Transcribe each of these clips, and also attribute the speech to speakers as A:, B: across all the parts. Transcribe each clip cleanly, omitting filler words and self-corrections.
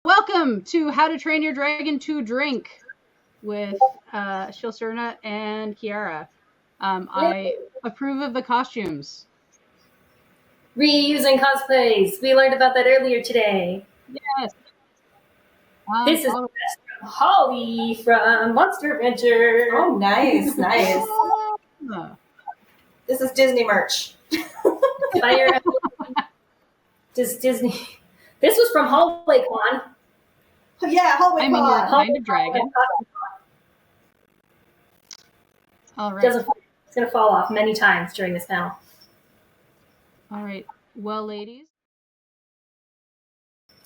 A: Welcome to How to Train Your Dragon to Drink with Shilsurna and Kiara. I approve of the costumes.
B: Reusing cosplays. We learned about that earlier today.
A: Yes.
B: This is Holly from Monster Adventure.
C: Oh, nice, nice. This is Disney merch.
B: Fire. Disney. This was from Hallway Con.
C: Yeah, Hallway Con.
A: I mean, you're a kind of dragon. All right.
B: It's going to fall off many times during this panel.
A: All right. Well, ladies.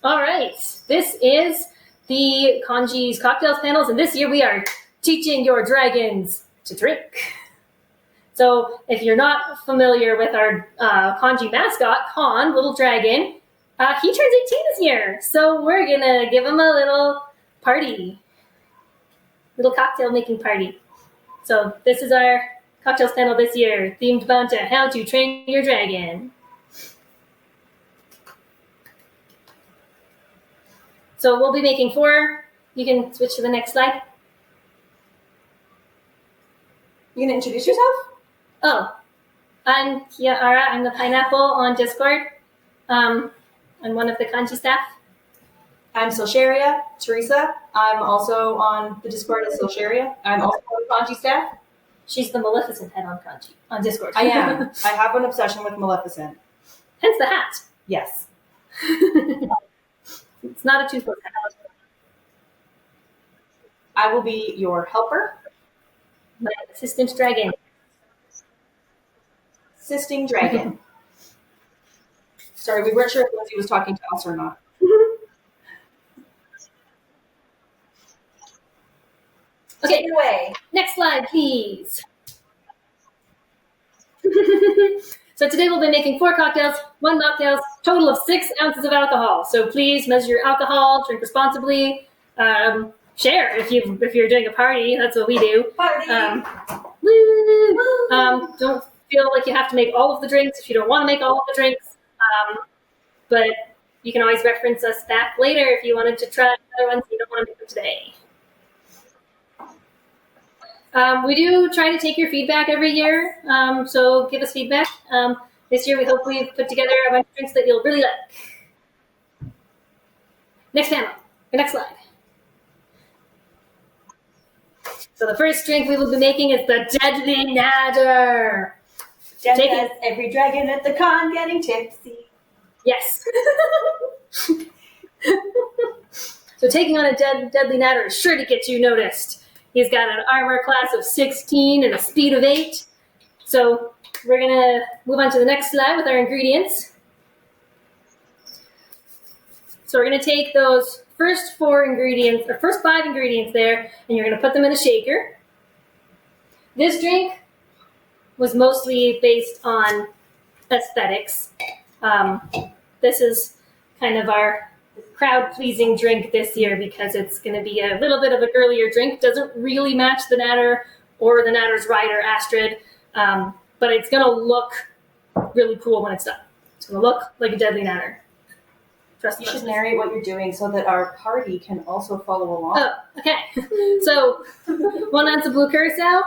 B: All right. This is the Kanji's Cocktails panels, and this year we are teaching your dragons to drink. So if you're not familiar with our Kanji mascot, Kan, little dragon, he turns 18 this year. So we're going to give him a little party, little cocktail making party. So this is our cocktails panel this year, themed about how to train your dragon. So we'll be making 4. You can switch to the next slide.
C: You gonna introduce yourself?
B: Oh, I'm Kiara. I'm the pineapple on Discord. I'm one of the kanji staff.
C: I'm Silsharia, Teresa. I'm also on the Discord as Silsharia. I'm also on the Kanji staff.
B: She's the Maleficent head on kanji on Discord.
C: I am. I have an obsession with Maleficent.
B: Hence the hat.
C: Yes.
B: It's not a toothless hat.
C: I will be your helper.
B: My assistant dragon.
C: Assisting dragon. Sorry, we weren't sure if Lindsay was talking to us or not.
B: Okay,
C: take it away.
B: Next slide, please. So today we'll be making 4 cocktails, 1 mocktails, total of 6 ounces of alcohol. So please measure your alcohol, drink responsibly, share if you're doing a party. That's what we do.
C: Party.
B: Don't feel like you have to make all of the drinks if you don't want to make all of the drinks. But you can always reference us back later if you wanted to try other ones and you don't want to make them today. We do try to take your feedback every year, so give us feedback. This year we hope we've put together a bunch of drinks that you'll really like. Next panel, or next slide. So the first drink we will be making is the Deadly Nadder.
C: Just as every dragon at the con getting tipsy.
B: Yes. So taking on a Deadly Nadder is sure to get you noticed. He's got an armor class of 16 and a speed of 8. So we're going to move on to the next slide with our ingredients. So we're going to take those first 5 ingredients there, and you're going to put them in a shaker. This drink was mostly based on aesthetics. This is kind of our crowd-pleasing drink this year because it's going to be a little bit of a girlier drink. Doesn't really match the Natter or the Natter's rider, Astrid, but it's going to look really cool when it's done. It's going to look like a Deadly Natter.
C: You should narrate what you're doing so that our party can also follow along.
B: Oh, okay. So 1 ounce of blue curacao.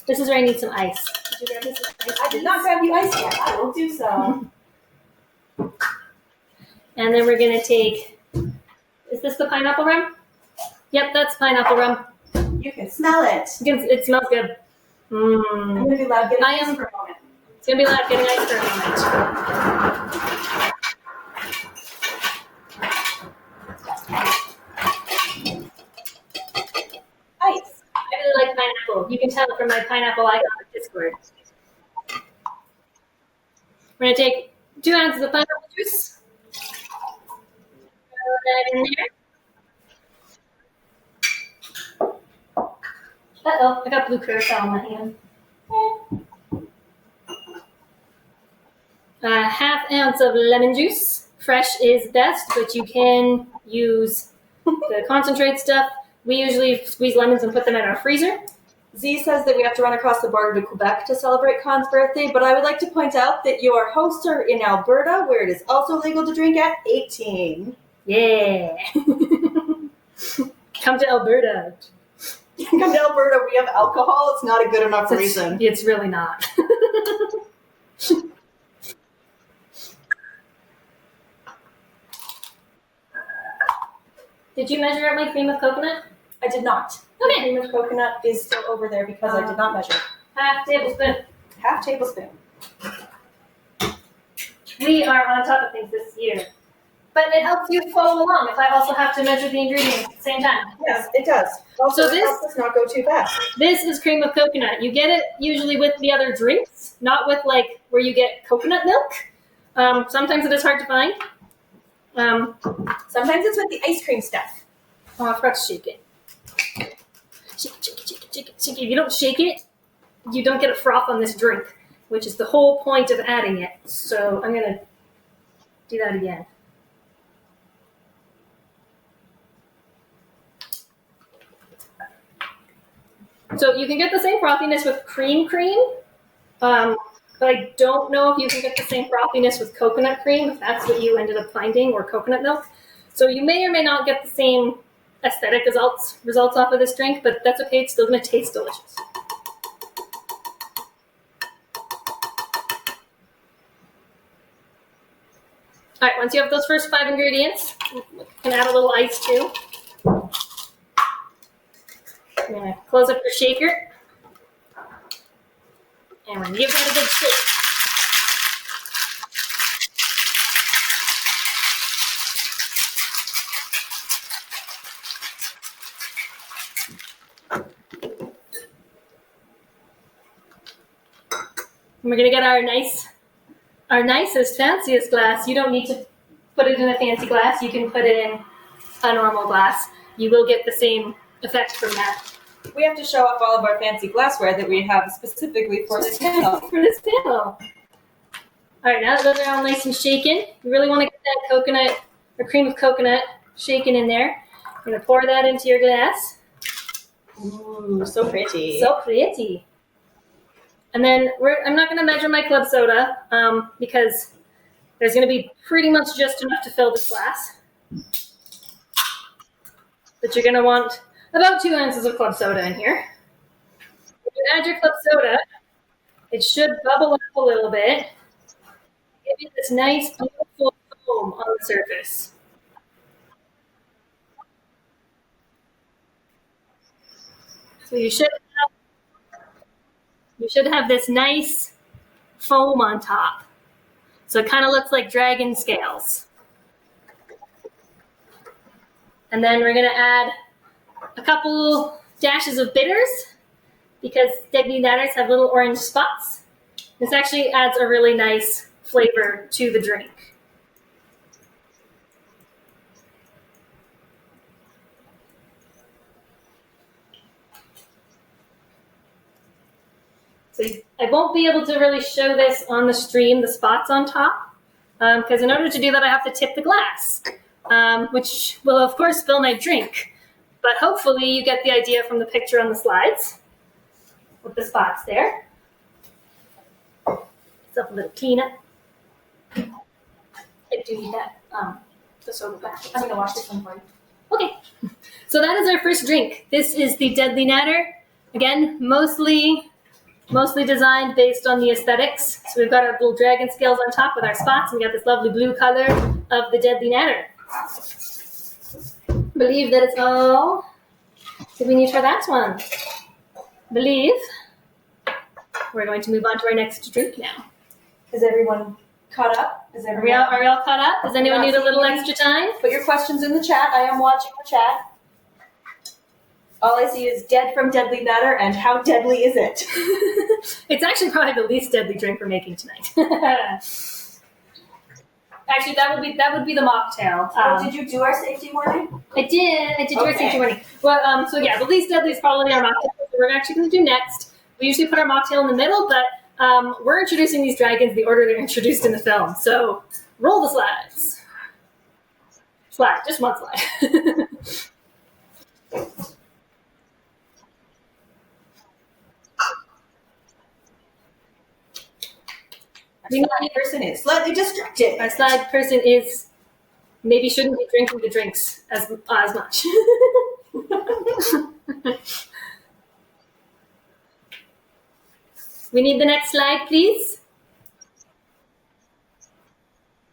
B: This is where I need some ice. Did you grab this ice?
C: I did not grab you ice yet. I will do so.
B: And then we're going to take, is this the pineapple rum? Yep, that's pineapple rum.
C: You can smell it.
B: It smells good.
C: I'm going to be loud getting ice for a moment.
B: It's going to be loud getting ice for a moment.
C: Ice.
B: I really like pineapple. You can tell from my pineapple icon on Discord. We're going to take 2 ounces of pineapple juice. Throw that in there. Uh-oh, I got blue curacao on my hand. A 1/2 ounce of lemon juice. Fresh is best, but you can use the concentrate stuff. We usually squeeze lemons and put them in our freezer.
C: Z says that we have to run across the border to Quebec to celebrate Con's birthday, but I would like to point out that your hosts are in Alberta, where it is also legal to drink at 18.
B: Yeah. Come to Alberta.
C: Come to Alberta, we have alcohol. It's not a good enough reason.
B: It's really not. Did you measure out my cream of coconut?
C: I did not.
B: Okay.
C: The cream of coconut is still over there because I did not measure.
B: Half tablespoon.
C: Half tablespoon.
B: We are on top of things this year. But it helps you follow along if I also have to measure the ingredients at the same time.
C: Yes, it does. Also,
B: So
C: it helps us not go too fast.
B: This is cream of coconut. You get it usually with the other drinks, not with like where you get coconut milk. Sometimes it is hard to find.
C: Sometimes it's with the ice cream stuff.
B: Oh, I forgot to shake it. Shake it, shake it, shake it, shake it, shake it. If you don't shake it, you don't get a froth on this drink, which is the whole point of adding it. So I'm going to do that again. So you can get the same frothiness with cream, but I don't know if you can get the same frothiness with coconut cream, if that's what you ended up finding, or coconut milk. So you may or may not get the same aesthetic results off of this drink, but that's okay. It's still going to taste delicious. All right, once you have those first 5 ingredients, you can add a little ice too. I'm going to close up your shaker. And we're going to give that a good shake. And we're going to get our nicest, fanciest glass. You don't need to put it in a fancy glass. You can put it in a normal glass. You will get the same effect from that.
C: We have to show off all of our fancy glassware that we have specifically for this panel.
B: All right, now that those are all nice and shaken, you really want to get that coconut or cream of coconut shaken in there. You're going to pour that into your glass.
C: Ooh, so pretty.
B: So pretty. And then I'm not going to measure my club soda because there's going to be pretty much just enough to fill this glass. But you're going to want about 2 ounces of club soda in here. When you add your club soda, it should bubble up a little bit. Give you this nice, beautiful foam on the surface. So you should have this nice foam on top. So it kind of looks like dragon scales. And then we're going to add a couple dashes of bitters because deadly natters have little orange spots. This actually adds a really nice flavor to the drink. So I won't be able to really show this on the stream, the spots on top, because in order to do that, I have to tip the glass, which will, of course, spill my drink. But hopefully you get the idea from the picture on the slides with the spots there. It's up a little cleanup. I do need that, the soda back. I'm going to wash this one for you. Okay, so that is our first drink. This is the Deadly Natter. Again, mostly designed based on the aesthetics. So we've got our little dragon scales on top with our spots, and we got this lovely blue color of the Deadly Natter. Believe that it's all. Did we need to try that one? Believe. We're going to move on to our next drink now.
C: Is everyone caught up?
B: Are we all caught up? Does anyone need a little extra time?
C: Put your questions in the chat. I am watching the chat. All I see is dead from Deadly Natter, and how deadly is it?
B: It's actually probably the least deadly drink we're making tonight. Actually, that would be the mocktail.
C: Did you do our safety warning?
B: I did do our safety warning. Well, so yeah, the least deadly is probably our mocktail. So we're actually going to do next. We usually put our mocktail in the middle, but we're introducing these dragons the order they're introduced in the film. So roll the slides. Just one slide.
C: Our slide person is slightly distracted.
B: Our slide person is maybe shouldn't be drinking the drinks as much. We need the next slide, please.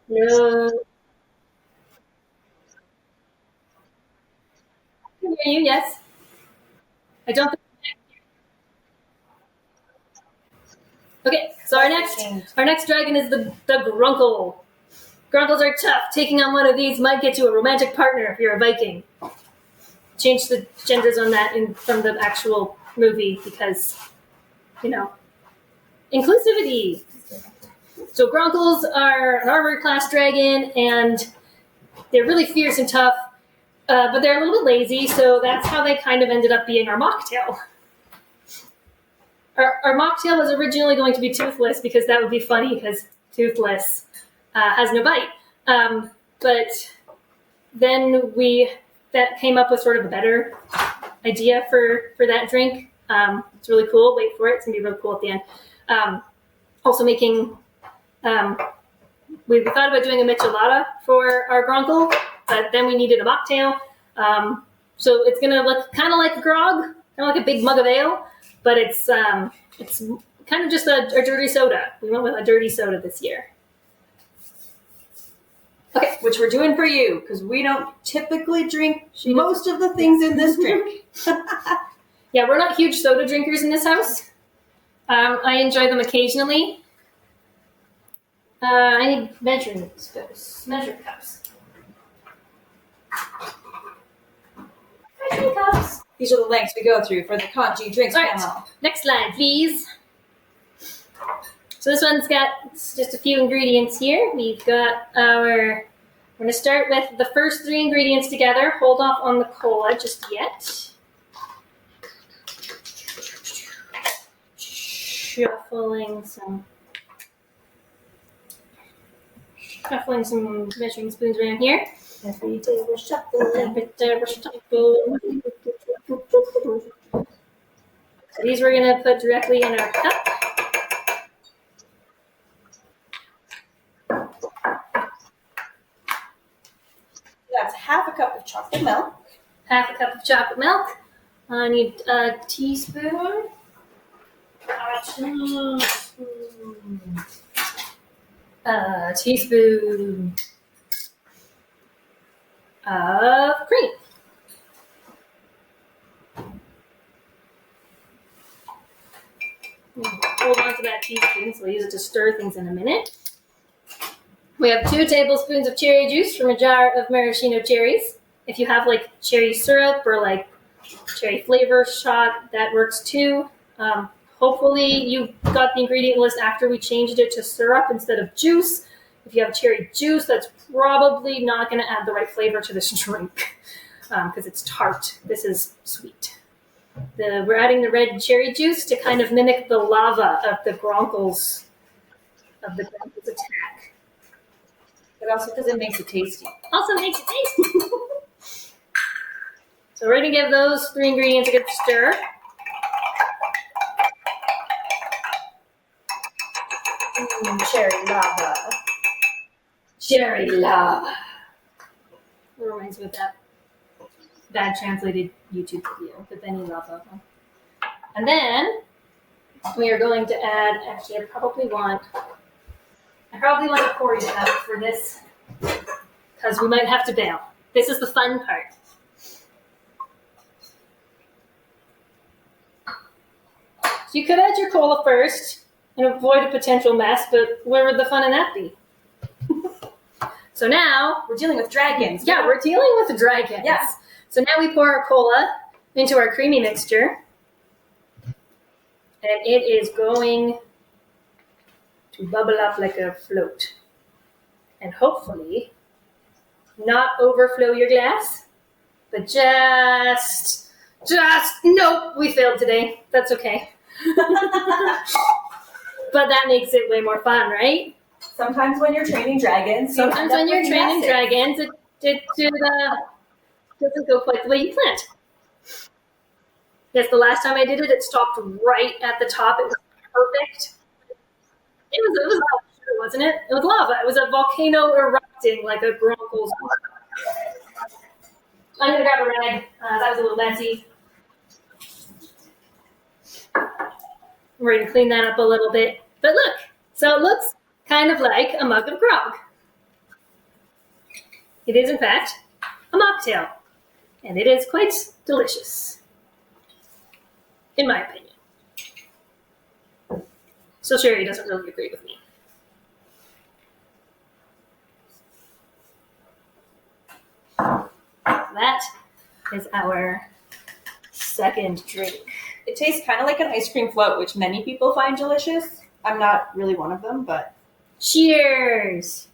B: No. I can hear you, yes. I don't think. Okay, so our next dragon is the Grunkle. Grunkles are tough. Taking on one of these might get you a romantic partner if you're a Viking. Change the genders on that from the actual movie because, inclusivity. So Grunkles are an armored class dragon, and they're really fierce and tough, but they're a little bit lazy, so that's how they kind of ended up being our mocktail. Our mocktail was originally going to be toothless because that would be funny because toothless has no bite. But then that came up with sort of a better idea for that drink. It's really cool. Wait for it. It's going to be really cool at the end. Also making, we thought about doing a michelada for our Grunkle, but then we needed a mocktail. So it's going to look kind of like a grog, kind of like a big mug of ale, but it's kind of just a dirty soda. We went with a dirty soda this year.
C: Okay, which we're doing for you because we don't typically drink most of the things in this drink.
B: Yeah, we're not huge soda drinkers in this house. I enjoy them occasionally. I need measuring cups. Measuring cups.
C: These are the lengths we go through for the Kanji drinks panel.
B: Right, next slide, please. So this one's got just a few ingredients here. We've got we're going to start with the first 3 ingredients together. Hold off on the cola just yet. Shuffling some measuring spoons around here.
C: Every day we're shuffling.
B: So these we're going to put directly in our cup.
C: That's half a cup of chocolate milk.
B: Half a cup of chocolate milk. I need a teaspoon. A teaspoon of cream. Hold on to that teaspoon, so we'll use it to stir things in a minute. We have 2 tablespoons of cherry juice from a jar of maraschino cherries. If you have like cherry syrup or like cherry flavor shot, that works too. Hopefully you got the ingredient list after we changed it to syrup instead of juice. If you have cherry juice, that's probably not going to add the right flavor to this drink because it's tart. This is sweet. We're adding the red cherry juice to kind of mimic the lava of the Grunkle's attack.
C: But also because it makes it tasty.
B: Also makes it tasty. So we're going to give those 3 ingredients a good stir.
C: Cherry lava.
B: Cherry lava. It reminds me of that bad translated YouTube video, the Benny lava. And then we are going to add, actually I probably want a pouring cup for this because we might have to bail. This is the fun part. So you could add your cola first and avoid a potential mess, but where would the fun in that be? So now
C: we're dealing with dragons.
B: Yeah, we're dealing with the dragons.
C: Yeah.
B: So now we pour our cola into our creamy mixture. And it is going to bubble up like a float. And hopefully not overflow your glass, but nope, we failed today. That's okay. But that makes it way more fun, right?
C: Sometimes when you're training dragons,
B: it doesn't go quite the way you planned. Yes, the last time I did it, it stopped right at the top. It was perfect. It was lava, wasn't it? It was lava. It was a volcano erupting like a grunkle's. I'm gonna grab a rag. That was a little messy. We're gonna clean that up a little bit. But look, so it looks kind of like a mug of grog. It is in fact a mocktail, and it is quite delicious, in my opinion. So Sherry doesn't really agree with me. That is our second drink.
C: It tastes kind of like an ice cream float, which many people find delicious. I'm not really one of them, but
B: Cheers!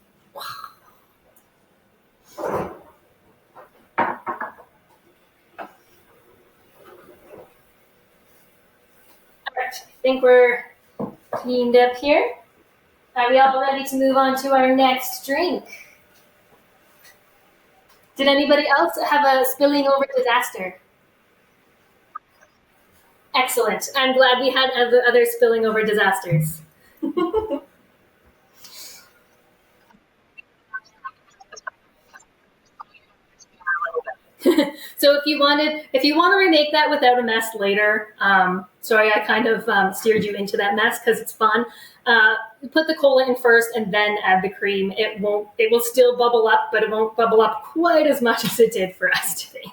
B: Alright, I think we're cleaned up here. Are we all ready to move on to our next drink? Did anybody else have a spilling over disaster? Excellent. I'm glad we had other spilling over disasters. So if you want to remake that without a mess later, sorry, I kind of steered you into that mess because it's fun. Put the cola in first and then add the cream. It will still bubble up, but it won't bubble up quite as much as it did for us today.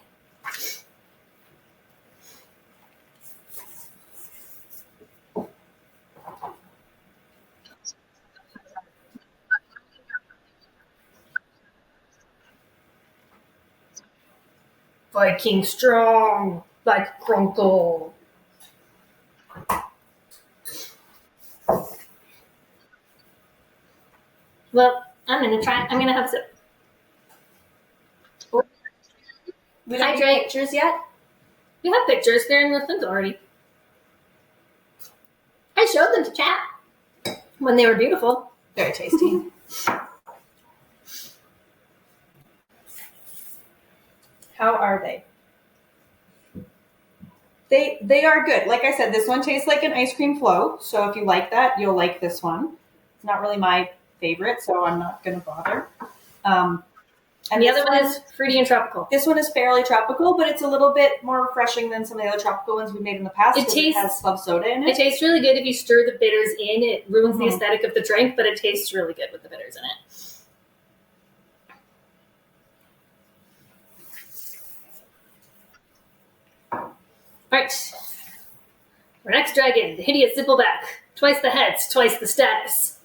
B: Viking strong, like Grunkle. Well, I'm gonna have a sip.
C: we don't have pictures yet.
B: We have pictures, they're in the things already. I showed them to chat when they were beautiful.
C: Very tasty. How are they? They are good. Like I said, this one tastes like an ice cream float. So if you like that, you'll like this one. It's not really my favorite, so I'm not going to bother.
B: And the other one is fruity and tropical.
C: This one is fairly tropical, but it's a little bit more refreshing than some of the other tropical ones we've made in the past. It has club soda in it.
B: It tastes really good if you stir the bitters in. It ruins the aesthetic of the drink, but it tastes really good with the bitters in it. Right. Our next dragon, the hideous Zippleback. Twice the heads, twice the status.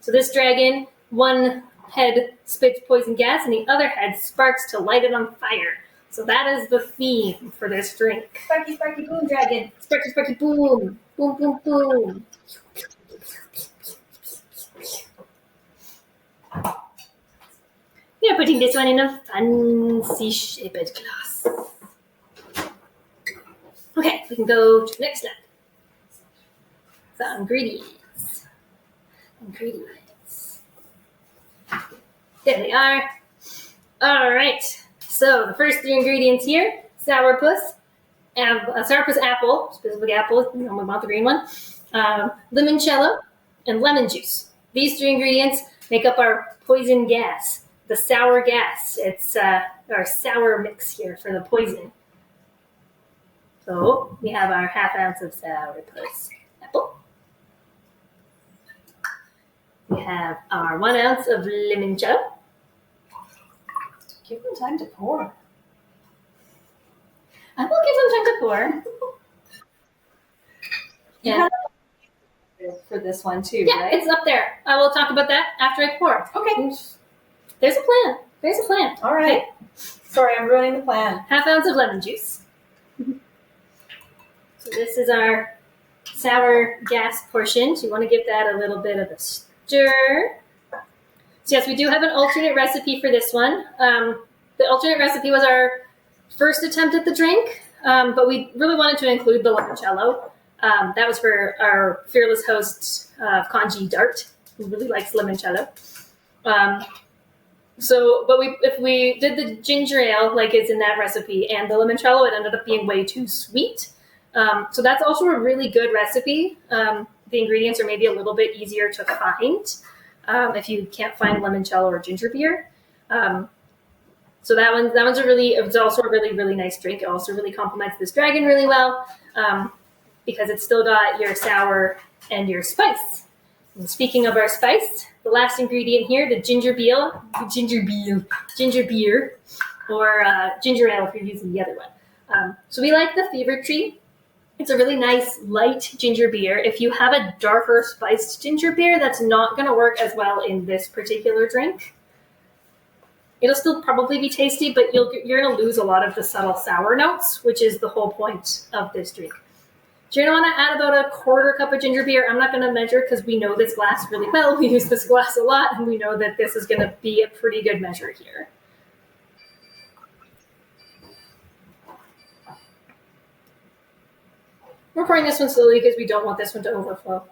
B: So this dragon, one head spits poison gas and the other head sparks to light it on fire. So that is the theme for this drink.
C: Sparky, sparky, boom, dragon.
B: Sparky, sparky, boom. Boom, boom, boom. We are putting this one in a fancy shaped glass. Okay, we can go to the next slide. So ingredients. There they are. All right. So the first three ingredients here: sourpuss apple, specific apple. We want the green one. Limoncello and lemon juice. These three ingredients make up our poison gas, the sour gas. It's our sour mix here for the poison. So we have our ½ ounce of sourpuss apple. We have our 1 ounce of limoncello.
C: Give them time to pour.
B: I will give them time to pour.
C: Yeah. For this one too,
B: Yeah,
C: right?
B: it's up there. I will talk about that after I pour.
C: Okay.
B: There's a plan.
C: All right. Okay. Sorry, I'm ruining the plan.
B: ½ ounce of lemon juice. So this is our sour gas portion. So you want to give that a little bit of a stir. So yes, we do have an alternate recipe for this one. The alternate recipe was our first attempt at the drink, but we really wanted to include the limoncello. That was for our fearless host, Kanji Dart, who really likes limoncello. But if we did the ginger ale like it's in that recipe and the limoncello, it ended up being way too sweet. So that's also a really good recipe. The ingredients are maybe a little bit easier to find if you can't find limoncello or ginger beer. So it's also a really, really nice drink. It also really complements this dragon really well, because it's still got your sour and your spice. And speaking of our spice, the last ingredient here, the ginger beer, or ginger ale if you're using the other one. So we like the Fever Tree. It's a really nice light ginger beer. If you have a darker spiced ginger beer, that's not going to work as well in this particular drink. It'll still probably be tasty, but you're going to lose a lot of the subtle sour notes, which is the whole point of this drink. So you're going to want to add about a quarter cup of ginger beer. I'm not going to measure because we know this glass really well. We use this glass a lot, and we know that this is going to be a pretty good measure here. We're pouring this one slowly because we don't want this one to overflow.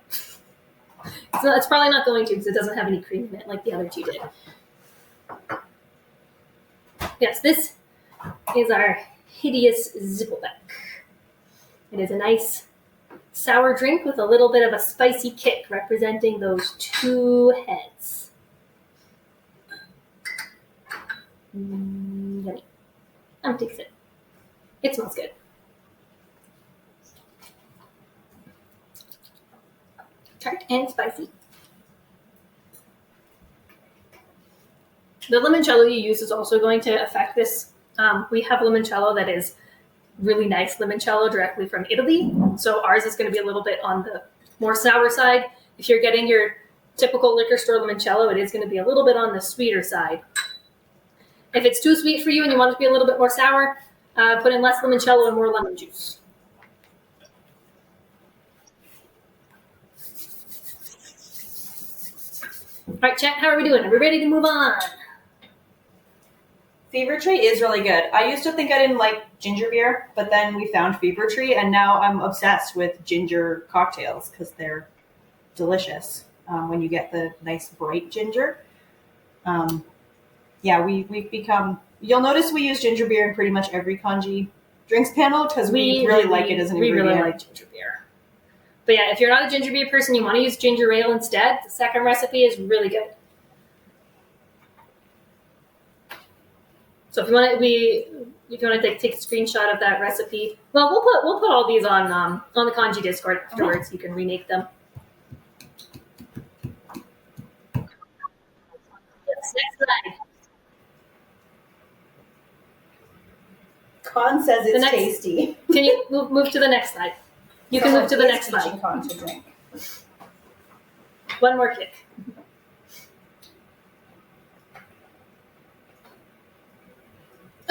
B: It's probably not going to because it doesn't have any cream in it like the other two did. Yes, this is our hideous Zippelbeck. It is a nice sour drink with a little bit of a spicy kick representing those two heads. Yummy. I'm going to take a sip. It smells good. Tart and spicy. The limoncello you use is also going to affect this. We have limoncello that is really nice limoncello directly from Italy. So ours is going to be a little bit on the more sour side. If you're getting your typical liquor store limoncello, it is going to be a little bit on the sweeter side. If it's too sweet for you and you want it to be a little bit more sour, put in less limoncello and more lemon juice. All right, chat, how are we doing? Are we ready to move on?
C: Fever Tree is really good. I used to think I didn't like ginger beer, but then we found Fever Tree, and now I'm obsessed with ginger cocktails because they're delicious when you get the nice bright ginger. We've become... You'll notice we use ginger beer in pretty much every kanji drinks panel because we really like it as an ingredient.
B: We really like ginger beer. But yeah, if you're not a ginger beer person, you want to use ginger ale instead, the second recipe is really good. So if you want to take a screenshot of that recipe, well, we'll put all these on the kanji Discord afterwards. You can remake them. Yes, next slide.
C: Con says it's tasty.
B: Can you move to the next slide? You can move to the next slide.
C: Con to drink.
B: One more kick.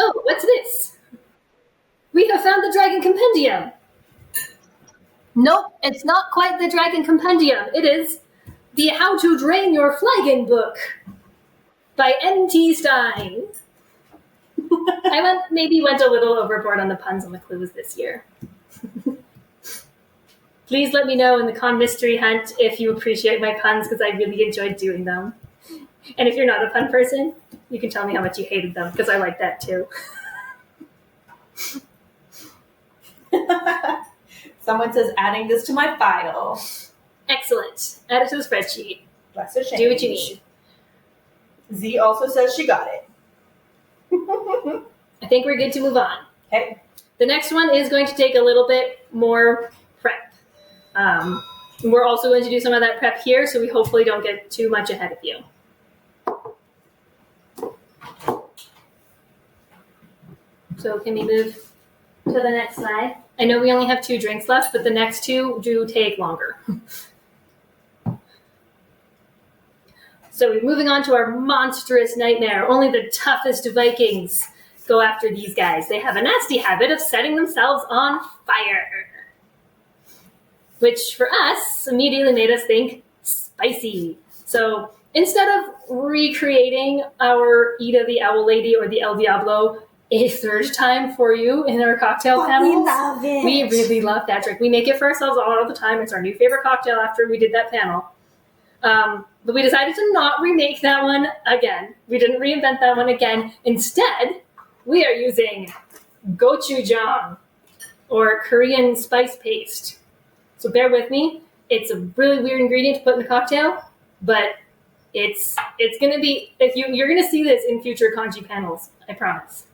B: Oh, what's this? We have found the Dragon Compendium. Nope, it's not quite the Dragon Compendium. It is the How to Drain Your Flagon book by N.T. Stein. I maybe went a little overboard on the puns on the clues this year. Please let me know in the Con Mystery Hunt if you appreciate my puns because I really enjoyed doing them. And if you're not a pun person, you can tell me how much you hated them because I like that too.
C: Someone says adding this to my file.
B: Excellent. Add it to the spreadsheet.
C: That's a shame.
B: Do what you need.
C: Z also says she got it.
B: I think we're good to move on.
C: Okay.
B: The next one is going to take a little bit more prep. We're also going to do some of that prep here, so we hopefully don't get too much ahead of you. So can we move to the next slide? I know we only have 2 drinks left, but the next 2 do take longer. So we're moving on to our monstrous nightmare. Only the toughest Vikings go after these guys. They have a nasty habit of setting themselves on fire, which for us immediately made us think spicy. So instead of recreating our Ida the Owl Lady or the El Diablo a third time for you in our cocktail panels,
C: we love it.
B: We really love that drink. We make it for ourselves all the time. It's our new favorite cocktail after we did that panel. But we decided to not remake that one again. We didn't reinvent that one again. Instead, we are using gochujang, or Korean spice paste. So bear with me. It's a really weird ingredient to put in a cocktail, but It's gonna be you're gonna see this in future kanji panels. I promise.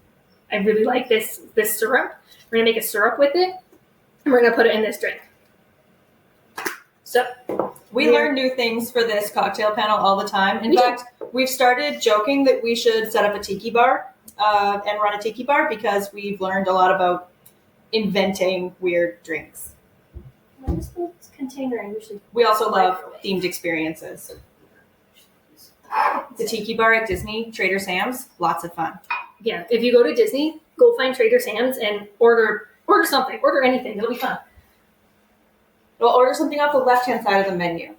B: I really like this syrup. We're gonna make a syrup with it, and we're gonna put it in this drink. So
C: we learn new things for this cocktail panel all the time. In fact, we've started joking that we should set up a tiki bar and run a tiki bar because we've learned a lot about inventing weird drinks.
B: Where's the container? I usually
C: We also love themed experiences. The tiki bar at Disney, Trader Sam's, lots of fun.
B: Yeah, if you go to Disney, go find Trader Sam's and order something, order anything. It'll be fun.
C: Well, order something off the left-hand side of the menu.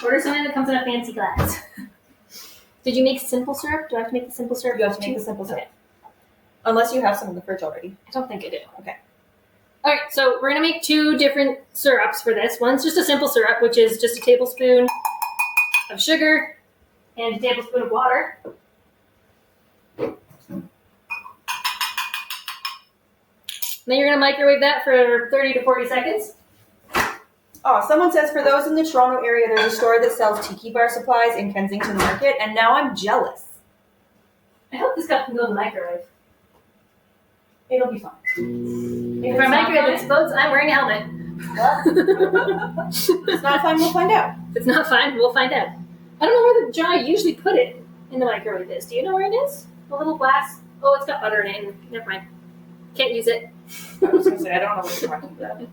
B: Order something that comes in a fancy glass. Did you make simple syrup? Do I have to make the simple syrup?
C: You have to make the simple syrup. Okay. Unless you have some in the fridge already.
B: I don't think I do.
C: Okay.
B: All right, so we're going to make 2 different syrups for this. One's just a simple syrup, which is just a tablespoon of sugar and a tablespoon of water. Then you're going to microwave that for 30 to 40 seconds.
C: Oh, someone says for those in the Toronto area, there's a store that sells tiki bar supplies in Kensington Market, and now I'm jealous.
B: I hope this cup can go in the microwave.
C: It'll be fine.
B: If our microwave explodes, I'm wearing a helmet.
C: If it's not fine, we'll find out.
B: If it's not fine, we'll find out. I don't know where the jar I usually put it in the microwave is. Do you know where it is? The little glass? Oh, it's got butter in it. Never mind. Can't use it.
C: I was going to say, I don't know what you're talking about.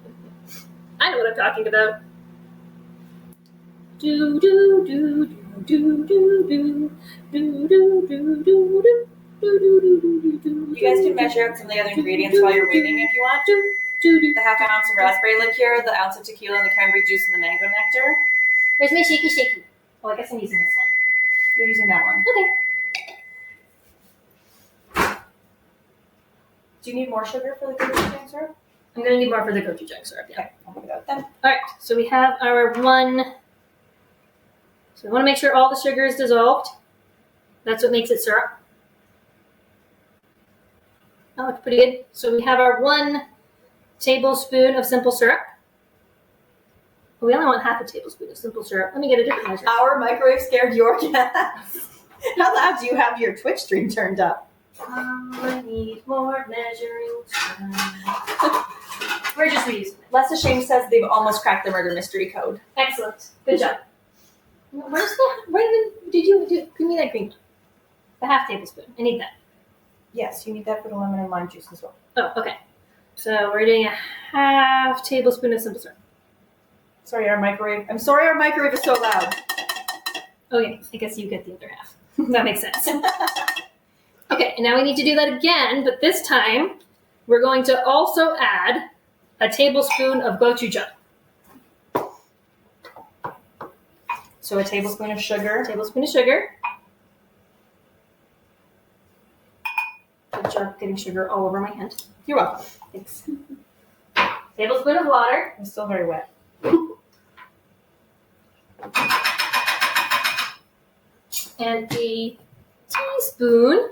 B: I know what I'm talking about. Do do do do do do do do do do do do do.
C: You guys can measure out some of the other ingredients while you're waiting if you want. The half ounce of raspberry liqueur, the ounce of tequila, and the cranberry juice and the mango nectar.
B: Where's my shaky shaky? Oh, I guess I'm using this one.
C: You're using that one.
B: Okay.
C: Do you need more sugar for the gochujang syrup?
B: I'm going to need more for the gochujang syrup, yeah.
C: Okay, I'll put it out then.
B: All right, so we have our one. So we want to make sure all the sugar is dissolved. That's what makes it syrup. That looks pretty good. So we have our 1 tablespoon of simple syrup. Well, we only want half a tablespoon of simple syrup. Let me get a different measure.
C: Our microwave scared your gas. How loud do you have your Twitch stream turned up?
B: I need more measuring time. We're just reusing it.
C: Less Ashamed says they've almost cracked the murder mystery code.
B: Excellent. Good job. Where's the? Where did you give me that green one? The half tablespoon. I need that.
C: Yes, you need that for the lemon and lime juice as well.
B: Oh, okay. So we're doing a half tablespoon of simple syrup.
C: I'm sorry our microwave is so loud.
B: Okay, I guess you get the other half. That makes sense. Okay, and now we need to do that again, but this time we're going to also add a tablespoon of gochujang.
C: So a tablespoon of sugar.
B: Tablespoon of sugar. Good job getting sugar all over my hand.
C: You're welcome.
B: Thanks. Tablespoon of water.
C: It's still very wet.
B: And a teaspoon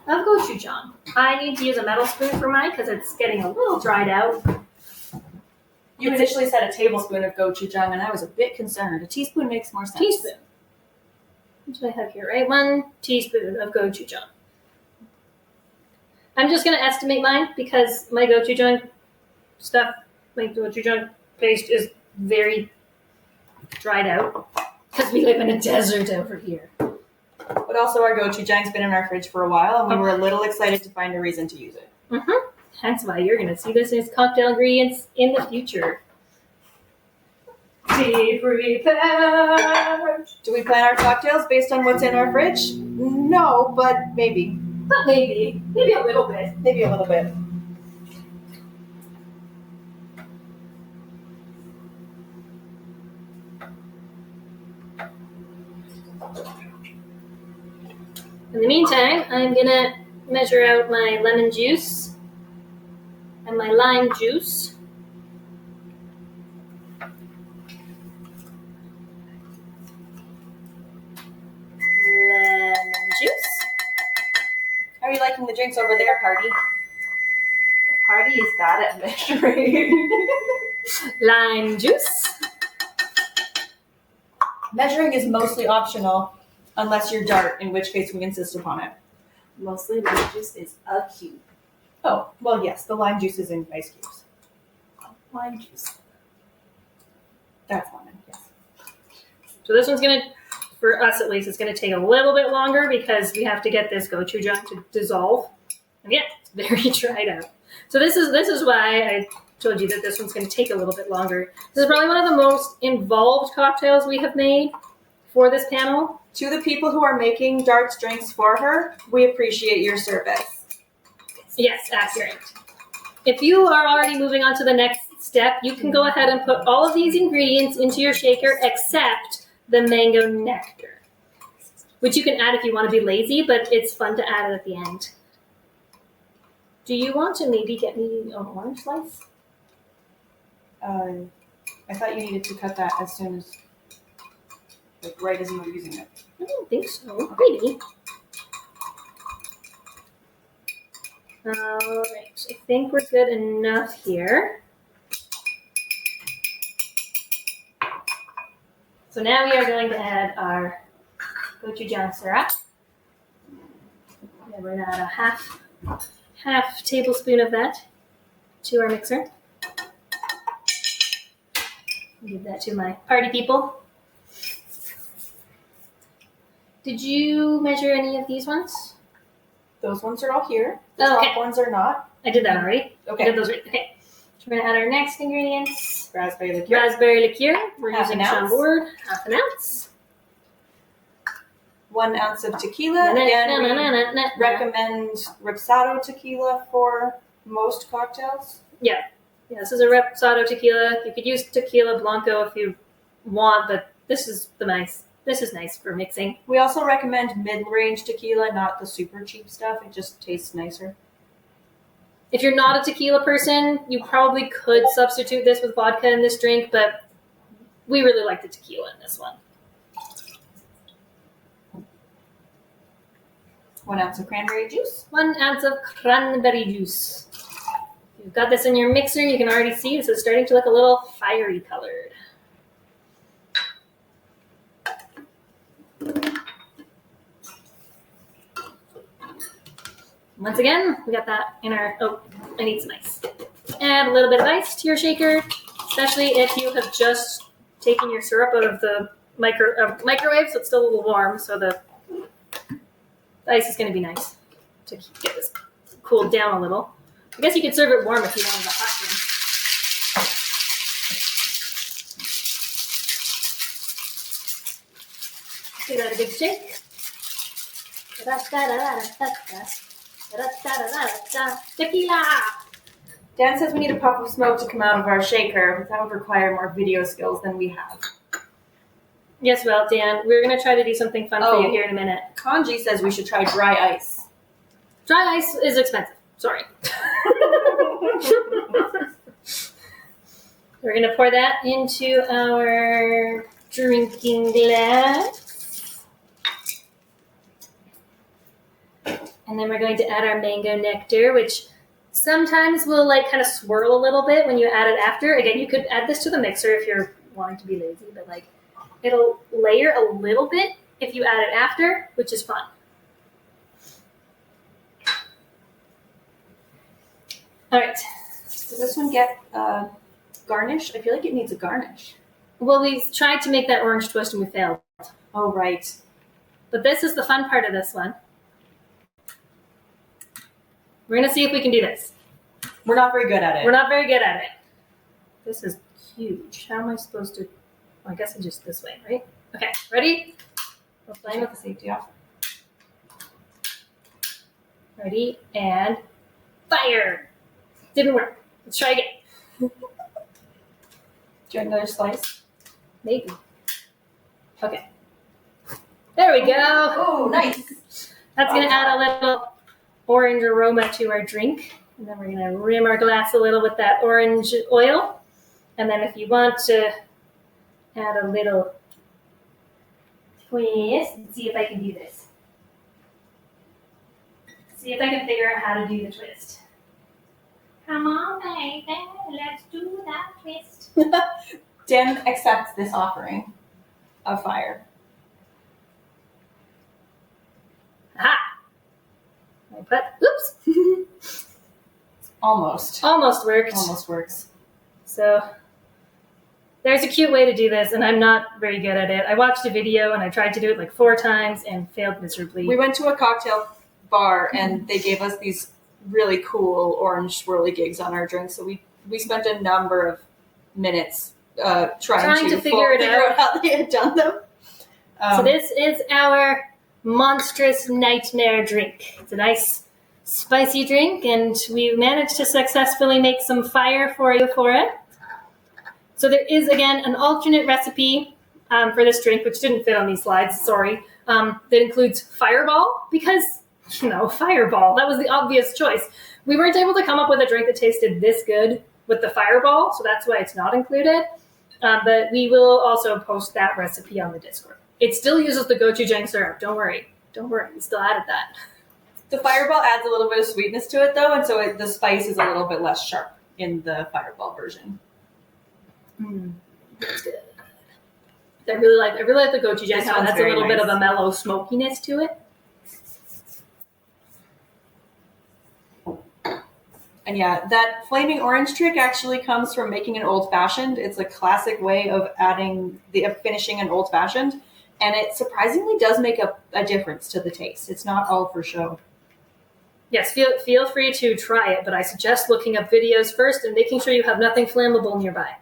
B: of gochujang. I need to use a metal spoon for mine because it's getting a little dried out.
C: You initially said a tablespoon of gochujang, and I was a bit concerned. A teaspoon makes more sense.
B: Teaspoon. What do I have here, right? 1 teaspoon of gochujang. I'm just going to estimate mine because my gochujang stuff, my gochujang paste is very dried out because we live in a desert over here.
C: But also our gochujang's been in our fridge for a while, and we were a little excited to find a reason to use it.
B: Mm-hmm. That's why you're going to see this as cocktail ingredients in the future. Be prepared.
C: Do we plan our cocktails based on what's in our fridge? No, but maybe.
B: But maybe a little bit.
C: Maybe a little bit.
B: In the meantime, I'm going to measure out my lemon juice and my lime juice. Lemon juice.
C: How are you liking the drinks over there, Party?
D: Party is bad at measuring.
B: Lime juice.
C: Measuring is mostly optional, unless you're Dart, in which case we insist upon it.
D: Mostly lime juice is a cube.
C: Oh, well, yes, the lime juice is in ice cubes.
D: Lime juice.
C: That's lemon, yes.
B: So this one's gonna, for us at least, it's gonna take a little bit longer because we have to get this gochujang to dissolve. And yeah, it's very dried out. So this is why I told you that this one's gonna take a little bit longer. This is probably one of the most involved cocktails we have made for this panel.
C: To the people who are making Dart's drinks for her, we appreciate your service.
B: Yes, accurate. If you are already moving on to the next step, you can go ahead and put all of these ingredients into your shaker except the mango nectar, which you can add if you want to be lazy, but it's fun to add it at the end. Do you want to maybe get me an orange slice?
C: I thought you needed to cut that as soon as, like, right as you were using it.
B: I don't think so. Maybe. Alright, I think we're good enough here. So now we are going to add our gochujang syrup. And we're going to add a half tablespoon of that to our mixer. Give that to my party people. Did you measure any of these ones?
C: Those ones are all here. The
B: Oh, okay.
C: top ones are not.
B: I did that already. I
C: Okay.
B: did those right. Okay. So we're going to add our next ingredients.
C: Raspberry liqueur.
B: Raspberry liqueur. We're
C: Half
B: using
C: an ounce.
B: Chambord, half an ounce.
C: 1 ounce of tequila. Again, we recommend Ripsato tequila for most cocktails.
B: Yeah, this is a Reposado tequila. You could use tequila blanco if you want, but this is nice for mixing.
C: We also recommend mid-range tequila, not the super cheap stuff. It just tastes nicer.
B: If you're not a tequila person, you probably could substitute this with vodka in this drink, but we really like the tequila in this one.
C: 1 ounce of cranberry juice.
B: 1 ounce of cranberry juice. You've got this in your mixer. You can already see this is starting to look a little fiery colored. Once again, we got that in our, I need some ice. Add a little bit of ice to your shaker, especially if you have just taken your syrup out of the microwave, so it's still a little warm, so the ice is going to be nice to get this cooled down a little. I guess you could serve it warm if you wanted a hot drink. Give that a good shake. Tequila!
C: Dan says we need a puff of smoke to come out of our shaker, but that would require more video skills than we have.
B: Yes, well, Dan, we're going to try to do something fun for you here in a minute.
C: Kanji says we should try dry ice.
B: Dry ice is expensive. Sorry. We're going to pour that into our drinking glass. And then we're going to add our mango nectar, which sometimes will kind of swirl a little bit when you add it after. Again, you could add this to the mixer if you're wanting to be lazy, but it'll layer a little bit if you add it after, which is fun. All right.
C: Does this one get garnish? I feel like it needs a garnish.
B: Well, we tried to make that orange twist and we failed.
C: Oh, right.
B: But this is the fun part of this one. We're going to see if we can do this.
C: We're not very good at it.
B: We're not very good at it. This is huge. How am I supposed to... Well, I guess I'm just this way, right? Okay, ready? We're playing with
C: the safety off.
B: Ready, and fire! Didn't work. Let's try again.
C: Do you want another slice?
B: Maybe. Okay. There we go.
C: Oh, nice.
B: That's going to add a little orange aroma to our drink. And then we're going to rim our glass a little with that orange oil. And then if you want to add a little twist, and see if I can do this. See if I can figure out how to do the twist. Come on, baby, let's do that twist.
C: Dan accepts this offering. of fire.
B: Aha! Oops.
C: Almost.
B: Almost worked.
C: Almost works.
B: So there's a cute way to do this, and I'm not very good at it. I watched a video and I tried to do it like 4 times and failed miserably.
C: We went to a cocktail bar and they gave us these really cool orange swirly gigs on our drinks. So we spent a number of minutes trying to figure out how they had done them.
B: So this is our monstrous nightmare drink. It's a nice spicy drink, and we managed to successfully make some fire for you for it. So there is, again, an alternate recipe for this drink, which didn't fit on these slides, sorry, that includes Fireball, because, Fireball, that was the obvious choice. We weren't able to come up with a drink that tasted this good with the Fireball, so that's why it's not included. But we will also post that recipe on the Discord. It still uses the gochujang syrup, don't worry, we still added that.
C: The Fireball adds a little bit of sweetness to it, though, and so the spice is a little bit less sharp in the Fireball version.
B: That's good. I really like the gochujang. How it has a little bit of a mellow smokiness to it.
C: And yeah, that flaming orange trick actually comes from making an old fashioned. It's a classic way of finishing an old fashioned, and it surprisingly does make a difference to the taste. It's not all for show.
B: Yes, feel free to try it, but I suggest looking up videos first and making sure you have nothing flammable nearby.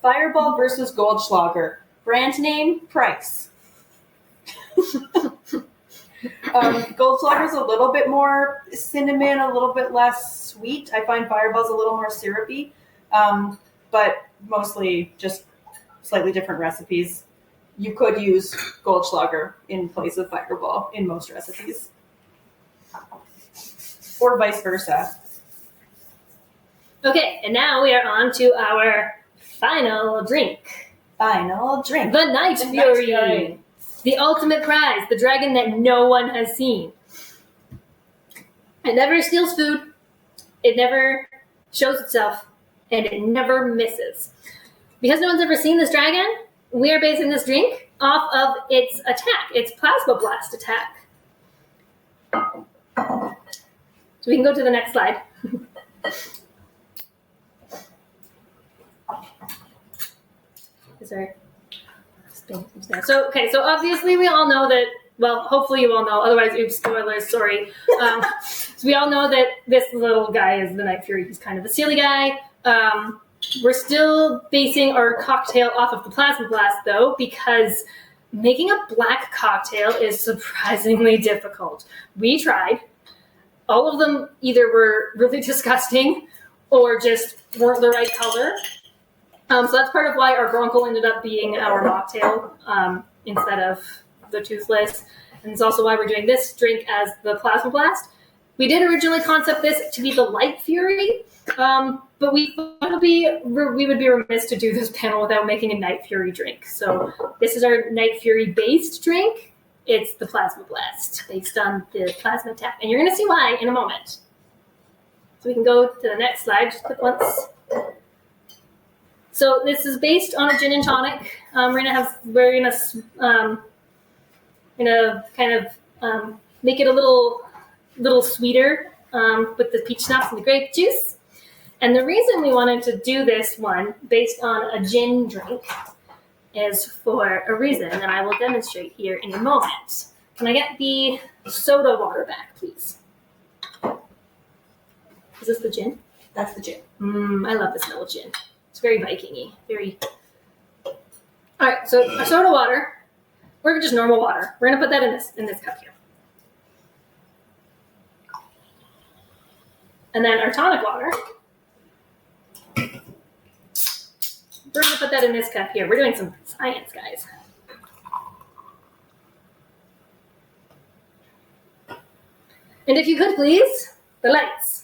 C: Fireball versus Goldschlager. Brand name, price. Goldschlager's a little bit more cinnamon, a little bit less sweet. I find Fireball's a little more syrupy, but mostly just slightly different recipes. You could use Goldschlager in place of Fireball in most recipes. Or vice versa.
B: Okay, and now we are on to our final drink.
C: The
B: Night Fury. The ultimate prize, the dragon that no one has seen. It never steals food, it never shows itself, and it never misses. Because no one's ever seen this dragon, we are basing this drink off of its attack, its Plasma Blast attack. So we can go to the next slide. So obviously we all know that, well, hopefully you all know, otherwise, oops, spoilers, sorry. So we all know that this little guy is the Night Fury. He's kind of a silly guy. We're still basing our cocktail off of the Plasma Blast, though, because making a black cocktail is surprisingly difficult. We tried. All of them either were really disgusting or just weren't the right color. So that's part of why our Bronco ended up being our mocktail instead of the Toothless. And it's also why we're doing this drink as the Plasma Blast. We did originally concept this to be the Light Fury, but we thought we would be remiss to do this panel without making a Night Fury drink. So this is our Night Fury based drink. It's the Plasma Blast based on the plasma attack. And you're going to see why in a moment. So we can go to the next slide, just click once. So this is based on a gin and tonic. We're gonna kind of make it a little sweeter with the peach schnapps and the grape juice. And the reason we wanted to do this one based on a gin drink is for a reason, and I will demonstrate here in a moment. Can I get the soda water back, please? Is this the gin?
C: That's the gin.
B: I love the smell of gin. It's very Viking-y. All right, so our soda water, or just normal water. We're gonna put that in this cup here. And then our tonic water, we're gonna put that in this cup here. We're doing some science, guys. And if you could please, the lights.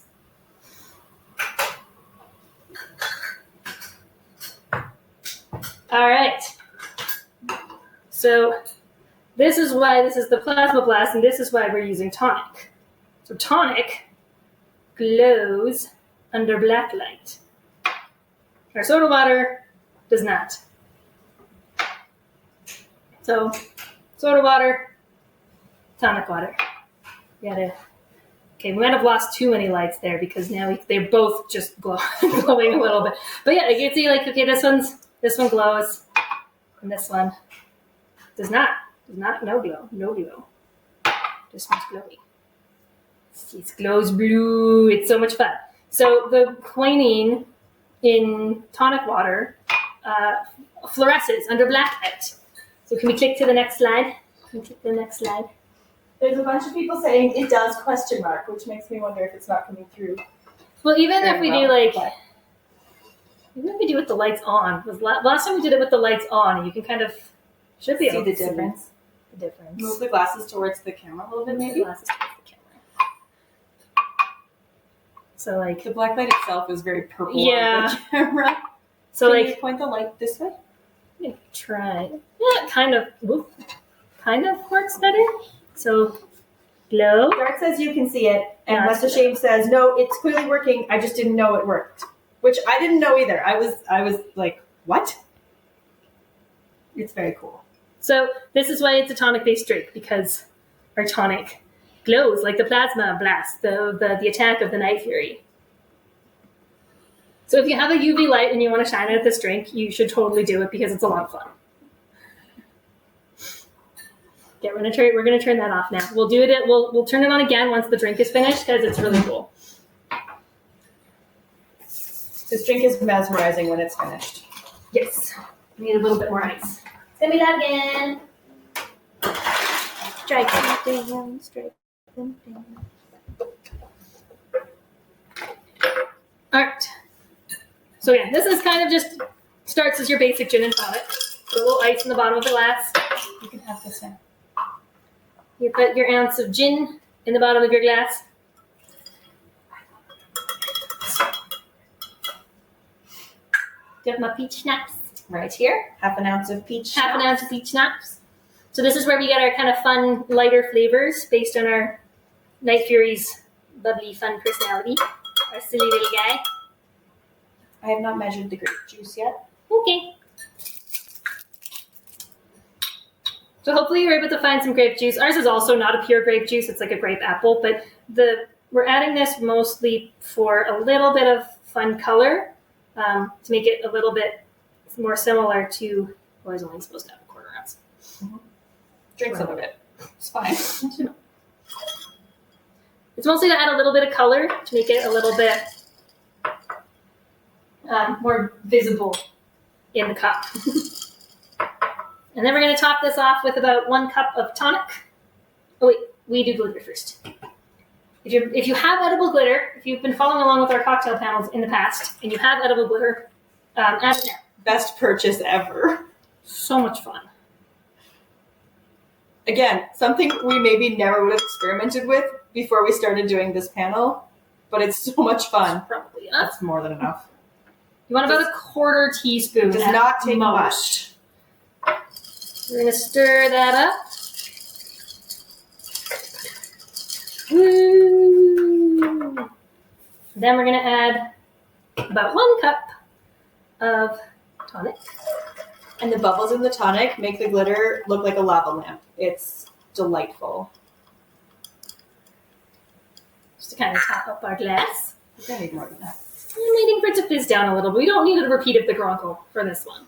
B: All right. So this is why this is the Plasma Blast, and this is why we're using tonic. So tonic glows under black light. Our soda water does not. So, soda water, tonic water. Okay, we might have lost too many lights there because now they're both just glowing a little bit. But yeah, you can see like, okay, this one glows, and this one does not. No glow. This one's glowy. It glows blue. It's so much fun. So the quinine in tonic water fluoresces under black light. So can we click to the next slide?
D: There's a bunch of people saying it does ? Which makes me wonder if it's not coming through.
B: Well, even if
D: very
B: we
D: well,
B: do like,
D: but-
B: even if we do it with the lights on, because last time we did it with the lights on, you can kind of should be
C: See
B: able
C: the
B: to see
C: difference.
B: the difference.
C: Move the glasses towards the camera a little bit,
B: Move the
C: maybe.
B: glasses towards the camera. So like,
C: The black light itself is very purple
B: Yeah.
C: on the camera.
B: so
C: Can
B: like,
C: you point the light this way?
B: I'm gonna try. Yeah, kind of works better. So glow.
D: Dart says you can see it, and
B: Yeah,
D: West
B: it's
D: of Shame says, no, it's clearly working. I just didn't know it worked.
C: Which I didn't know either. I was like, what?
D: It's very cool.
B: So this is why it's a tonic-based drink, because our tonic glows like the plasma blast, the attack of the Night Fury. So if you have a UV light and you want to shine it at this drink, you should totally do it because it's a lot of fun. Okay, we're gonna turn that off now. We'll do it. We'll turn it on again once the drink is finished because it's really cool.
C: This drink is mesmerizing when it's finished.
B: Yes, we need a little bit more ice. It's gonna be loud again. Strike them down, strike them down. All right. So yeah, this is kind of just starts as your basic gin and tonic. Put a little ice in the bottom of the glass.
C: You can have this now.
B: You put your ounce of gin in the bottom of your glass. Do you have my peach schnapps?
C: Right here, half an ounce of peach.
B: Half an ounce of peach schnapps. So this is where we get our kind of fun, lighter flavors based on our Night Fury's bubbly, fun personality. Our silly little guy.
C: I have not measured the grape juice yet.
B: Okay. So hopefully you're able to find some grape juice. Ours is also not a pure grape juice. It's like a grape apple, but we're adding this mostly for a little bit of fun color to make it a little bit more similar to, well, I was only supposed to have a quarter ounce.
C: Drink some of it. It's fine.
B: It's mostly to add a little bit of color to make it a little bit more visible in the cup. And then we're going to top this off with about 1 cup of tonic. Oh wait, we do glitter first. If you have edible glitter, if you've been following along with our cocktail panels in the past, and you have edible glitter, add it now.
C: Best purchase ever.
B: So much fun.
C: Again, something we maybe never would have experimented with before we started doing this panel, but it's so much fun.
B: Probably enough.
C: That's more than enough.
B: You want about a quarter teaspoon.
C: Does
B: at
C: not take
B: most. We're going to stir that up. Woo! Then we're going to add about 1 cup of tonic.
C: And the bubbles in the tonic make the glitter look like a lava lamp. It's delightful.
B: Just to kind of top up our glass.
C: We're gonna need more than that.
B: I'm waiting for it to fizz down a little, but we don't need a repeat of the Gronkel for this one.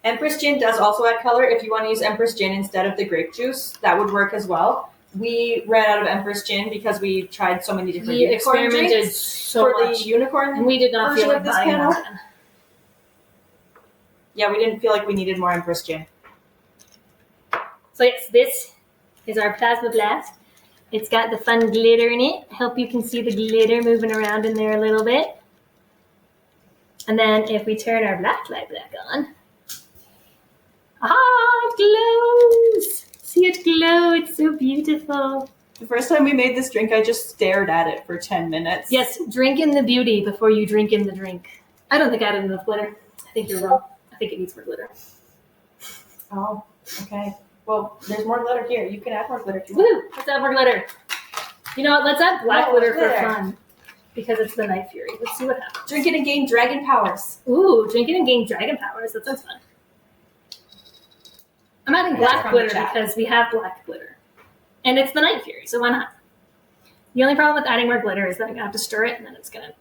C: Empress Gin does also add color. If you want to use Empress Gin instead of the grape juice, that would work as well. We ran out of Empress Gin because we tried so many different
B: We
C: unicorn
B: experimented
C: drinks
B: so
C: for
B: much.
C: the unicorn.
B: And we did not feel
C: version
B: like
C: of this
B: buying
C: panel?
B: more then.
C: Yeah, we didn't feel like we needed more Empress Gin.
B: So yes, this is our plasma blast. It's got the fun glitter in it. I hope you can see the glitter moving around in there a little bit. And then if we turn our black light back on, it glows! See it glow, it's so beautiful.
C: The first time we made this drink, I just stared at it for 10 minutes.
B: Yes, drink in the beauty before you drink in the drink. I don't think I added enough glitter. I think you're wrong. I think it needs more glitter.
C: Oh, okay. Well, there's more glitter here. You can add more glitter if you want.
B: Woo! Let's add more glitter. You know what? Let's add black
C: More
B: glitter for
C: glitter.
B: fun. Because it's the Night Fury. Let's see what happens.
C: Drink it and gain dragon powers.
B: Ooh, drink it and gain dragon powers. That sounds fun. I'm adding
C: That's
B: black
C: from the
B: glitter
C: chat.
B: because we have black glitter. And it's the Night Fury, so why not? The only problem with adding more glitter is that I'm going to have to stir it, and then it's going to...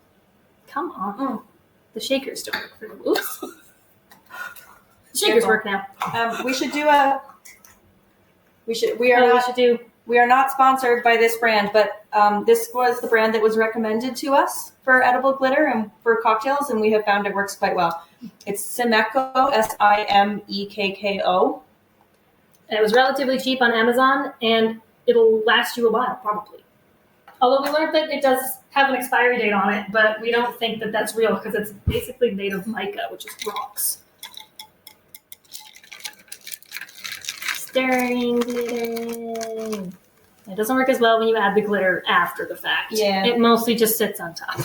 B: Come on. The shakers don't work for me. Oops. The shakers work now.
C: We should do a. We are not sponsored by this brand, but this was the brand that was recommended to us for edible glitter and for cocktails, and we have found it works quite well. It's Simekko, Simekko.
B: And it was relatively cheap on Amazon, and it'll last you a while, probably. Although we learned that it does have an expiry date on it, but we don't think that that's real because it's basically made of mica, which is rocks. Stirring glitter. It doesn't work as well when you add the glitter after the fact.
C: Yeah.
B: It mostly just sits on top.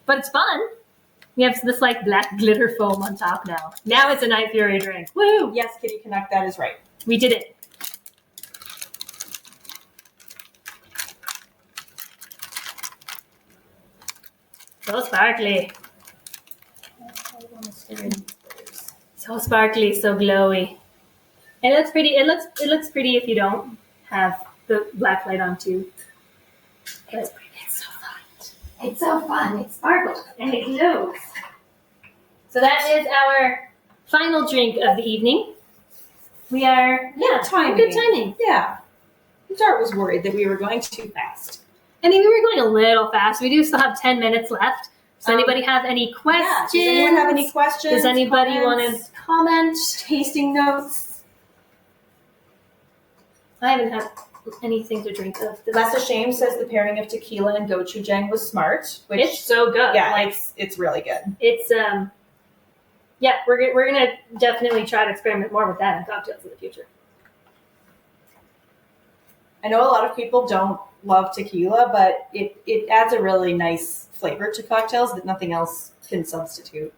B: But it's fun. We have this like black glitter foam on top now. Now it's a Night Fury drink. Woo!
C: Yes, Kitty Connect, that is right.
B: We did it. So sparkly. So sparkly, so glowy. It looks pretty. It looks pretty if you don't have the black light on too. It's pretty. It's so fun. It's so fun. It sparkles and it glows. So that is our final drink of the evening. We are
C: timing.
B: good timing.
C: Yeah. Dart was worried that we were going too fast.
B: I mean, we were going a little fast. We do still have 10 minutes left. Does anybody have any questions?
C: Does anyone have any questions?
B: Does anybody want to comment?
C: Tasting notes?
B: I haven't had anything to drink of.
C: Less Ashamed says the pairing of tequila and gochujang was smart. Which,
B: It's so good.
C: yeah,
B: Like,
C: it's really good.
B: it's yeah, we're gonna definitely try to experiment more with that in cocktails in the future.
C: I know a lot of people don't love tequila, but it adds a really nice flavor to cocktails that nothing else can substitute.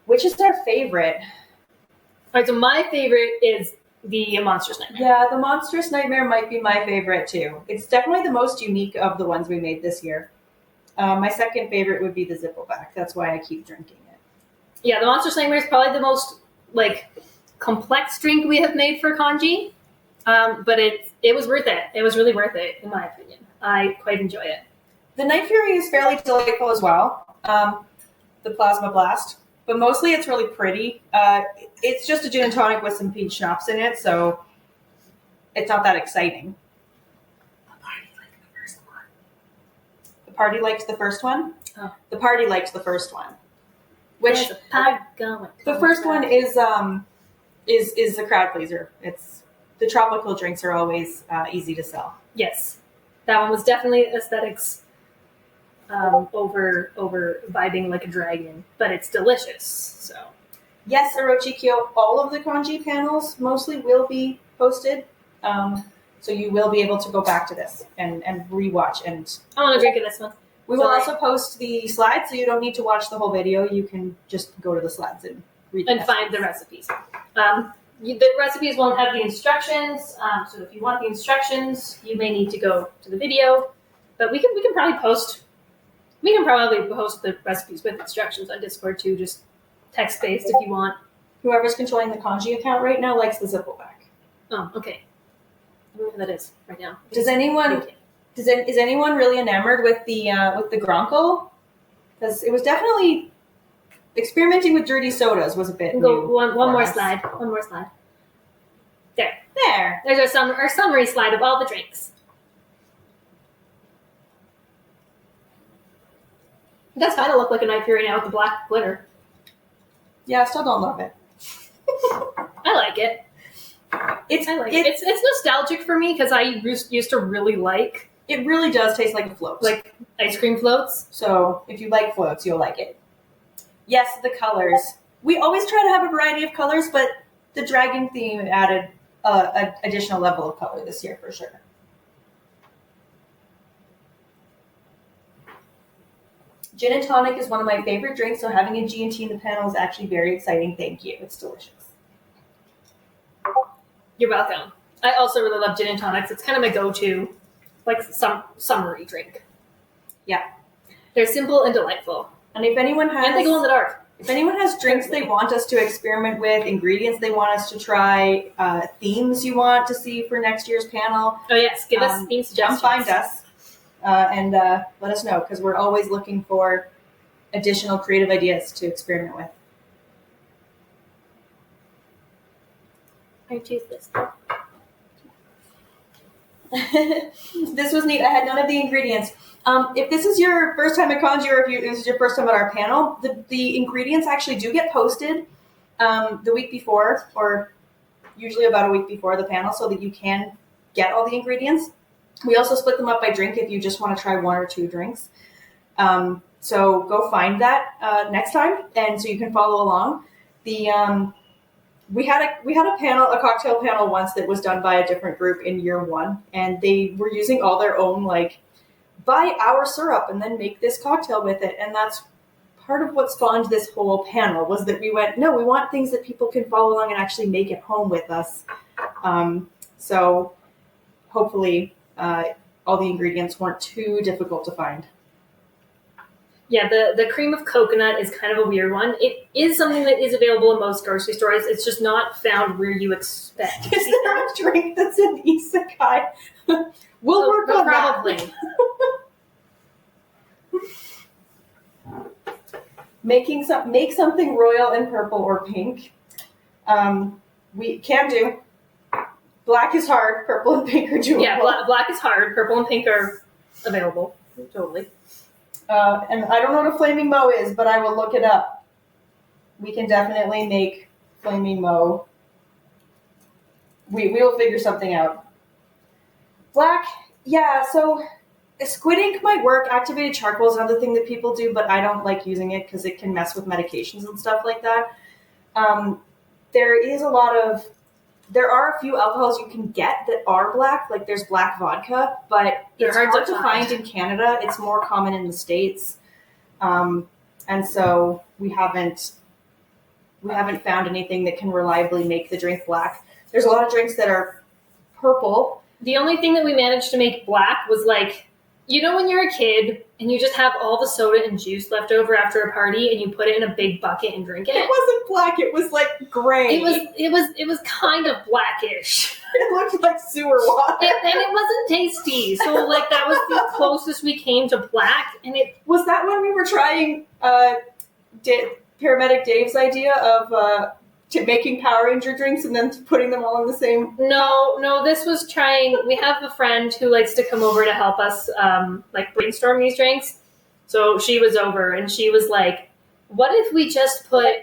C: Which is our favorite?
B: All right, so my favorite is the Monstrous Nightmare.
C: Yeah, the Monstrous Nightmare might be my favorite too. It's definitely the most unique of the ones we made this year. My second favorite would be the Zippleback. That's why I keep drinking it.
B: Yeah, the Monstrous Nightmare is probably the most like complex drink we have made for Kanji, but it was worth it. It was really worth it, in my opinion. I quite enjoy it.
C: The Night Fury is fairly delightful as well. The Plasma Blast. But mostly it's really pretty. It's just a gin and tonic with some peach schnapps in it, so it's not that exciting. The party liked the first one. The party liked the first one?
B: Oh.
C: The party liked the first one. Which
B: There's a pod going.
C: the first one is the crowd pleaser. It's the tropical drinks are always easy to sell.
B: Yes, that one was definitely aesthetics over vibing like a dragon, but it's delicious. So
C: Yes, Orochikyo, all of the kanji panels mostly will be posted. So you will be able to go back to this and rewatch. And
B: I want to drink in this one.
C: we will also post the slides, so you don't need to watch the whole video. You can just go to the slides and read
B: And
C: them.
B: find the recipes. The recipes won't have the instructions, so if you want the instructions, you may need to go to the video. But we can probably post. We can probably post the recipes with instructions on Discord too, just text based if you want.
C: Whoever's controlling the kanji account right now likes the Zippleback.
B: Oh, okay. I don't know who that is right now.
C: Does anyone? Is anyone really enamored with the Gronkel? Because it was definitely experimenting with dirty sodas was a bit
B: We'll
C: new.
B: go one
C: for
B: more
C: us.
B: slide. One more slide.
C: There.
B: There's our summary slide of all the drinks. It does kind of look like a Night Fury now with the black glitter.
C: Yeah, I still don't love it.
B: I like it.
C: It's
B: It's nostalgic for me because I used to really like
C: it really does taste like a float.
B: like ice cream floats.
C: So if you like floats, you'll like it. Yes, the colors. We always try to have a variety of colors, but the dragon theme added an additional level of color this year for sure. Gin and tonic is one of my favorite drinks, so having a G&T in the panel is actually very exciting. Thank you. It's delicious.
B: You're welcome. I also really love gin and tonics. It's kind of my go-to, like summery drink.
C: Yeah.
B: They're simple and delightful,
C: And if anyone has
B: and they glow in the dark.
C: If anyone has drinks they want us to experiment with, ingredients they want us to try, themes you want to see for next year's panel,
B: Oh yes, give us theme
C: come
B: suggestions.
C: find us and let us know, because we're always looking for additional creative ideas to experiment with.
B: I choose this.
C: This was neat. I had none of the ingredients. If this is your first time at Conjure, or if this is your first time at our panel, the ingredients actually do get posted the week before, or usually about a week before the panel, so that you can get all the ingredients. We also split them up by drink if you just want to try one or two drinks. So go find that next time, and so you can follow along. We had a panel, a cocktail panel once that was done by a different group in year one, and they were using all their own, like, buy our syrup and then make this cocktail with it. And that's part of what spawned this whole panel, was that we went, no, we want things that people can follow along and actually make at home with us. So hopefully all the ingredients weren't too difficult to find.
B: Yeah, the cream of coconut is kind of a weird one. It is something that is available in most grocery stores. It's just not found where you expect.
C: Is there a drink that's an isekai? We'll work on
B: probably.
C: that. Make something royal in purple or pink. We can do. Black is hard. Purple and pink are doable.
B: Yeah, black is hard. Purple and pink are available. Totally.
C: And I don't know what a flaming moe is, but I will look it up. We can definitely make flaming moe. We will figure something out. Black, yeah, so squid ink might work. Activated charcoal is another thing that people do, but I don't like using it because it can mess with medications and stuff like that. There are a few alcohols you can get that are black, like there's black vodka, but it's hard to find in Canada. It's more common in the States. And so we haven't found anything that can reliably make the drink black. There's a lot of drinks that are purple.
B: The only thing that we managed to make black was, like, you know when you're a kid and you just have all the soda and juice left over after a party and you put it in a big bucket and drink it?
C: It wasn't black, it was like gray.
B: It was kind of blackish.
C: It looked like sewer water.
B: And it wasn't tasty. So, like, that was the closest we came to black. And it
C: was that when we were trying Paramedic Dave's idea of making Power Ranger drinks and then putting them all in the same?
B: No, this was trying. We have a friend who likes to come over to help us like brainstorm these drinks. So she was over and she was like, what if we just put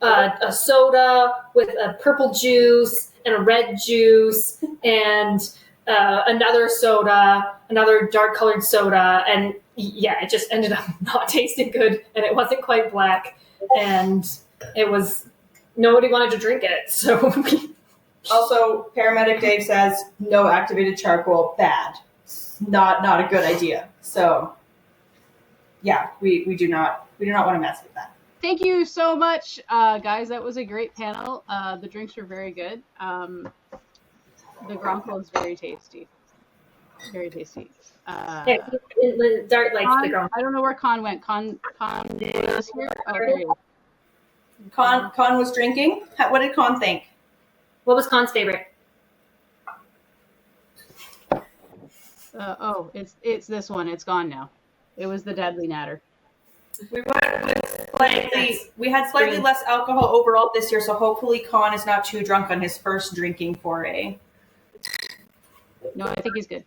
B: a soda with a purple juice and a red juice and another soda, another dark colored soda, and yeah, it just ended up not tasting good and it wasn't quite black and it was, nobody wanted to drink it, so.
C: Also, Paramedic Dave says no activated charcoal, bad. Not a good idea. So yeah, we do not want to mess with that.
A: Thank you so much, guys. That was a great panel. The drinks were very good. The grompo is very tasty. Very tasty.
B: Dart likes the grompo.
A: I don't know where Con went. Con is here? Oh, there he is.
C: Con was drinking. What did Con think?
B: What was Con's favorite?
A: It's this one. It's gone now. It was the Deadly Natter.
C: We had slightly less alcohol overall this year, so hopefully Con is not too drunk on his first drinking foray.
A: No, I think he's good.